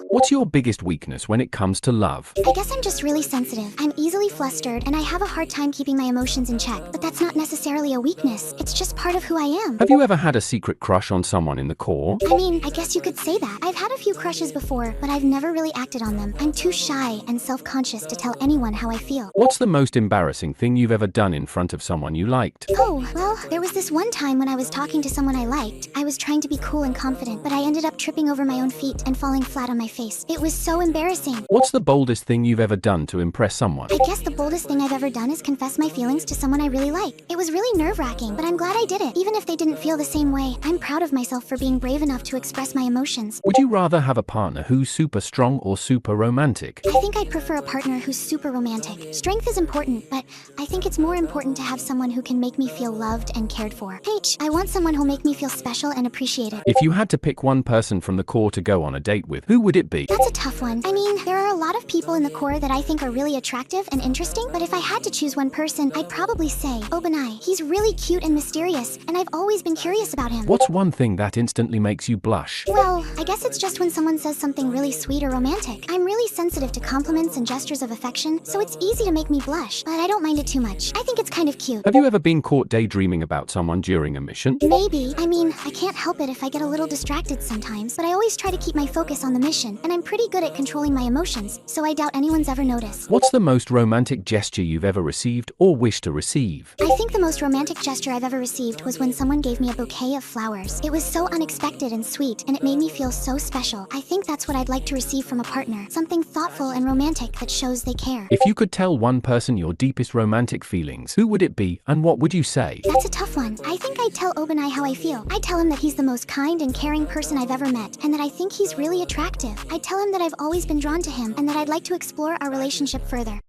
What's your biggest weakness when it comes to love? I guess I'm just really sensitive. I'm easily flustered, and I have a hard time keeping my emotions in check. But that's not necessarily a weakness. It's just part of who I am. Have you ever had a secret crush on someone in the Corps? I mean, I guess you could say that. I've had a few crushes before, but I've never really acted on them. I'm too shy and self-conscious to tell anyone how I feel. What's the most embarrassing thing you've ever done in front of someone you liked? Oh, well, there was this one time when I was talking to someone I liked. I was trying to be cool and confident, but I ended up tripping over my own feet and falling flat on my face. It was so embarrassing. What's the boldest thing you've ever done to impress someone? I guess the boldest thing I've ever done is confess my feelings to someone I really like. It was really nerve-wracking, but I'm glad I did it. Even if they didn't feel the same way, I'm proud of myself for being brave enough to express my emotions. Would you rather have a partner who's super strong or super romantic? I think I'd prefer a partner who's super romantic. Strength is important, but I think it's more important to have someone who can make me feel loved and cared for. I want someone who'll make me feel special and appreciated. If you had to pick one person from the Corps to go on a date with, who would it be? That's a tough one. I mean, there are a lot of people in the Corps that I think are really attractive and interesting, but if I had to choose one person, I'd probably say Obanai. He's really cute and mysterious, and I've always been curious about him. What's one thing that instantly makes you blush? Well, I guess it's just when someone says something really sweet or romantic. I'm really sensitive to compliments and gestures of affection, so it's easy to make me blush, but I don't mind it too much. I think it's kind of cute. Have you ever been caught daydreaming about someone during a mission? Maybe. I mean, I can't help it if I get a little distracted sometimes, but I always try to keep my focus on the mission, and I'm pretty good at controlling my emotions, so I doubt anyone's ever noticed. What's the most romantic gesture you've ever received or wish to receive? I think the most romantic gesture I've ever received was when someone gave me a bouquet of flowers. It was so unexpected and sweet, and it made me feel so special. I think that's what I'd like to receive from a partner. Something thoughtful and romantic that shows they care. If you could tell one person your deepest romantic feelings, who would it be and what would you say? That's a tough one. I think I'd tell Obanai how I feel. I'd tell him that he's the most kind and caring person I've ever met, and that I think he's really attractive. I'd tell him that I've always been drawn to him, and that I'd like to explore our relationship further.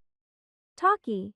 Talkie.